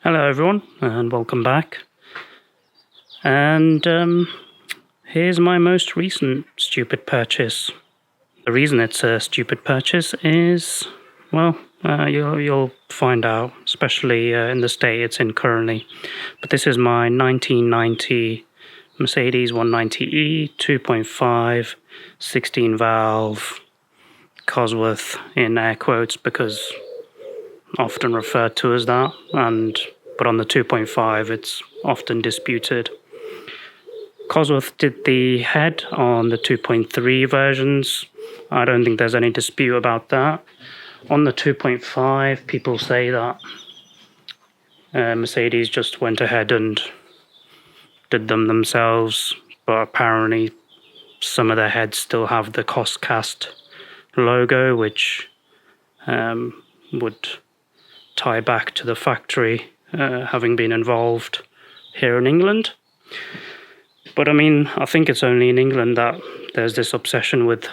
Hello everyone and welcome back. And here's my most recent stupid purchase. The reason it's a stupid purchase is, well, you'll find out, especially in the state it's in currently. But this is my 1990 Mercedes 190E 2.5 16-valve Cosworth, in air quotes, because often referred to as that, but on the 2.5 it's often disputed. Cosworth did the head on the 2.3 versions. I don't think there's any dispute about that. On the 2.5, people say that Mercedes just went ahead and did them themselves, but apparently some of their heads still have the Coscast logo, which would tie back to the factory having been involved here in England. But I mean, I think it's only in England that there's this obsession with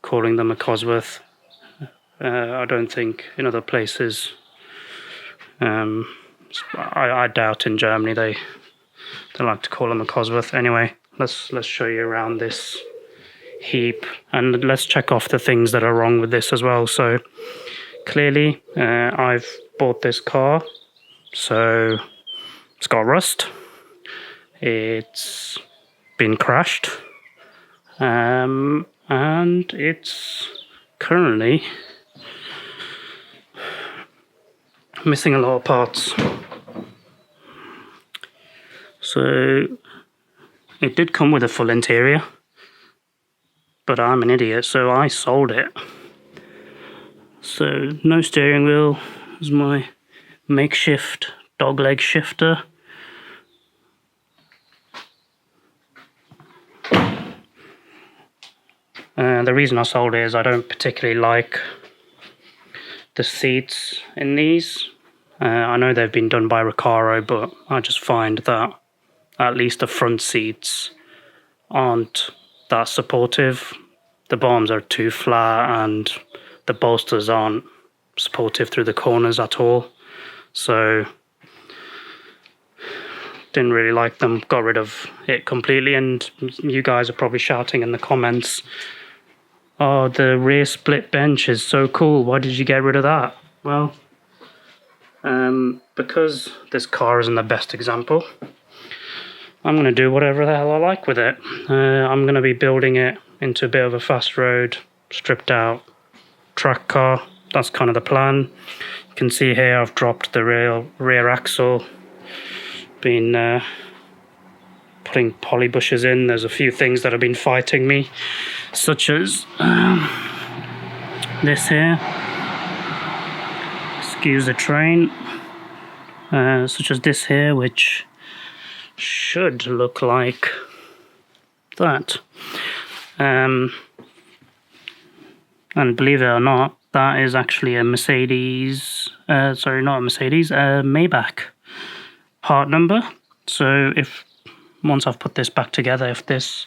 calling them a Cosworth. I don't think in other places. I doubt in Germany they like to call them a Cosworth. Anyway, let's show you around this heap, and let's check off the things that are wrong with this as well. So clearly, I've bought this car, so it's got rust. It's been crashed, and it's currently missing a lot of parts. So it did come with a full interior, but I'm an idiot, so I sold it. So no steering wheel is my makeshift dogleg shifter. The reason I sold it is I don't particularly like the seats in these. I know they've been done by Recaro, but I just find that at least the front seats aren't that supportive. The bottoms are too flat and the bolsters aren't supportive through the corners at all. So didn't really like them, got rid of it completely. And you guys are probably shouting in the comments, "Oh, the rear split bench is so cool, why did you get rid of that?" Well, because this car isn't the best example, I'm going to do whatever the hell I like with it. I'm going to be building it into a bit of a fast road, stripped out track car. That's kind of the plan. You can see here I've dropped the rear axle, been putting poly bushes in. There's a few things that have been fighting me, such as this here, excuse the train, such as this here, which should look like that. And believe it or not, that is actually a Mercedes, sorry, not a Mercedes, a Maybach part number. So once I've put this back together, if this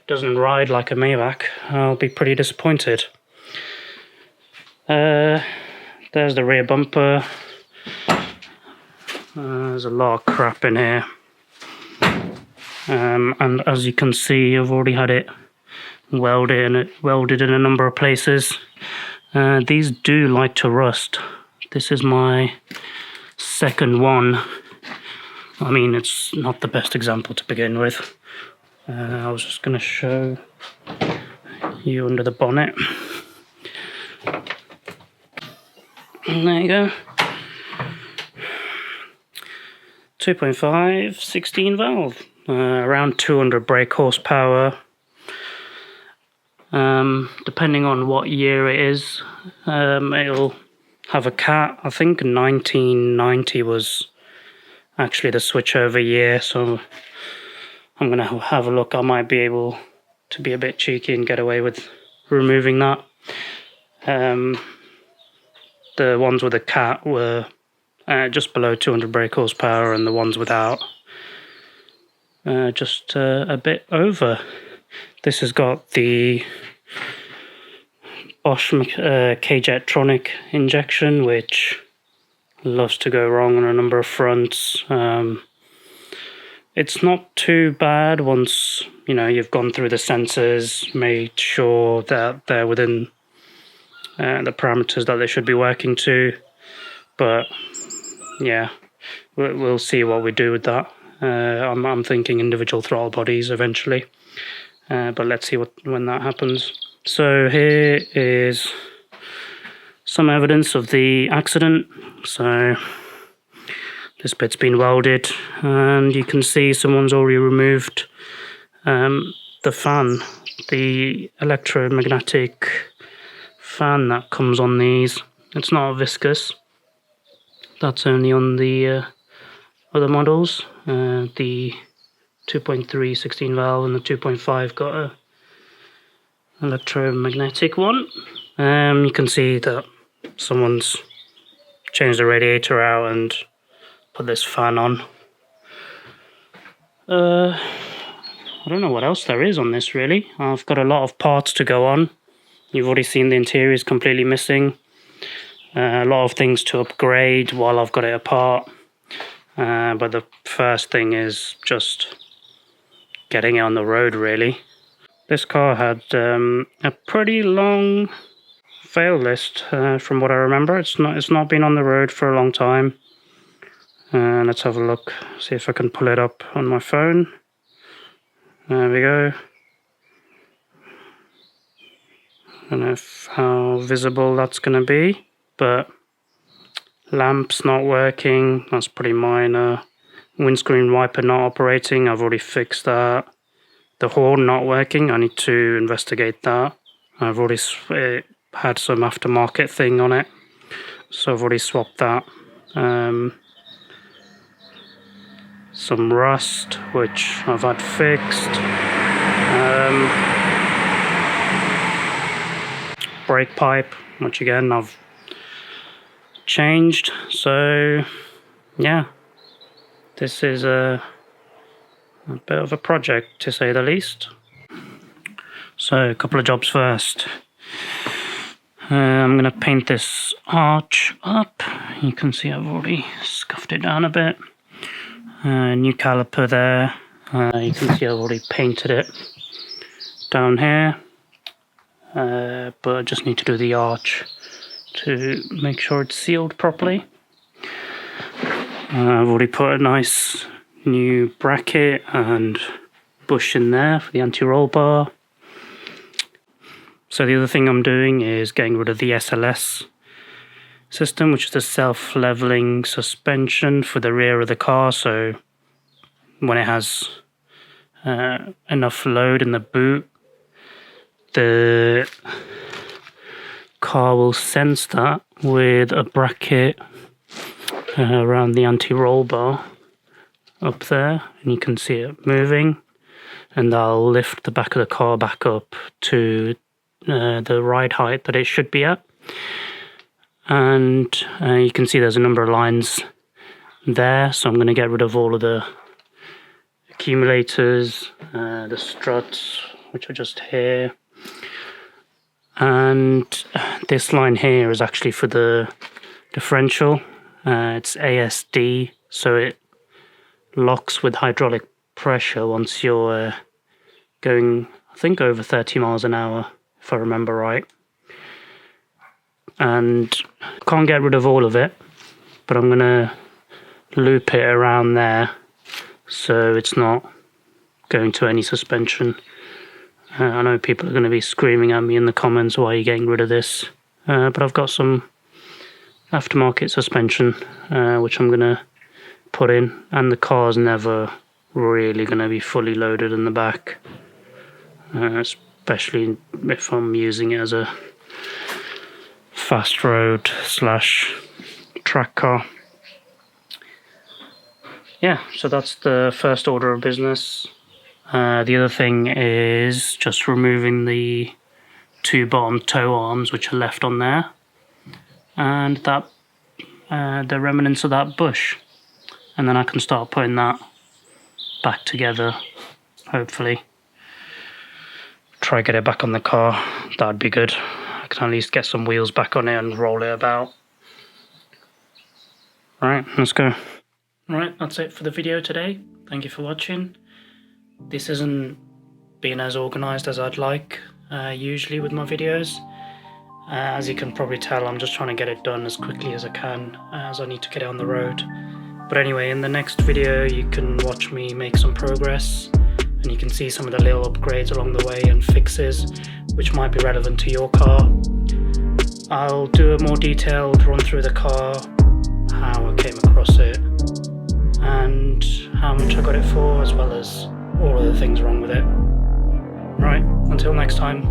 doesn't ride like a Maybach, I'll be pretty disappointed. There's the rear bumper. There's a lot of crap in here. And as you can see, I've already had it welded in a number of places. These do like to rust. This is my second one. I mean, it's not the best example to begin with. I was just going to show you under the bonnet. And there you go. 2.5 16 valve. Around 200 brake horsepower. Depending on what year it is, it'll have a cat. I think 1990 was actually the switchover year, so I'm going to have a look. I might be able to be a bit cheeky and get away with removing that. The ones with a cat were just below 200 brake horsepower, and the ones without just a bit over. This has got the Bosch K-Jetronic injection, which loves to go wrong on a number of fronts. It's not too bad once, you've gone through the sensors, made sure that they're within the parameters that they should be working to. But yeah, we'll see what we do with that. I'm thinking individual throttle bodies eventually, but let's see when that happens. So here is some evidence of the accident. So this bit's been welded, and you can see someone's already removed the fan, the electromagnetic fan that comes on these. It's not viscous. That's only on the other models. The 2.3-16 valve and the 2.5 got a electromagnetic one. You can see that someone's changed the radiator out and put this fan on. I don't know what else there is on this really. I've got a lot of parts to go on. You've already seen the interior is completely missing. A lot of things to upgrade while I've got it apart. But the first thing is just getting it on the road really. This car had a pretty long fail list from what I remember. It's not been on the road for a long time. Let's have a look, see if I can pull it up on my phone. There we go. I don't know how visible that's going to be, but lamp's not working, that's pretty minor. Windscreen wiper not operating, I've already fixed that. The horn not working, I need to investigate that. I've already had some aftermarket thing on it, so I've already swapped that. Some rust, which I've had fixed. Brake pipe, which again I've changed. So yeah, this is a bit of a project to say the least. So a couple of jobs first. I'm going to paint this arch up. You can see I've already scuffed it down a bit. New caliper there. You can see I've already painted it down here. But I just need to do the arch to make sure it's sealed properly. I've already put a nice new bracket and bush in there for the anti-roll bar. So the other thing I'm doing is getting rid of the SLS system, which is the self-leveling suspension for the rear of the car. So when it has enough load in the boot, the car will sense that with a bracket around the anti-roll bar up there, and you can see it moving, and that'll lift the back of the car back up to the ride height that it should be at. And you can see there's a number of lines there, so I'm going to get rid of all of the accumulators, the struts, which are just here. And this line here is actually for the differential. It's ASD, so it locks with hydraulic pressure once you're going, I think, over 30 miles an hour, if I remember right. And can't get rid of all of it, but I'm going to loop it around there so it's not going to any suspension. I know people are going to be screaming at me in the comments, why are you getting rid of this? But I've got some aftermarket suspension which I'm going to put in, and the car's never really going to be fully loaded in the back, especially if I'm using it as a fast road / track car. Yeah, so that's the first order of business. The other thing is just removing the two bottom toe arms which are left on there, and that the remnants of that bush, and then I can start putting that back together, hopefully. Try get it back on the car, that'd be good. I can at least get some wheels back on it and roll it about. Right, let's go. Right, that's it for the video today. Thank you for watching. This isn't being as organised as I'd like usually with my videos. As you can probably tell, I'm just trying to get it done as quickly as I can, as I need to get it on the road. But anyway, in the next video you can watch me make some progress, and you can see some of the little upgrades along the way and fixes which might be relevant to your car. I'll do a more detailed run through the car, how I came across it, and how much I got it for, as well as all of the things wrong with it. Right, until next time.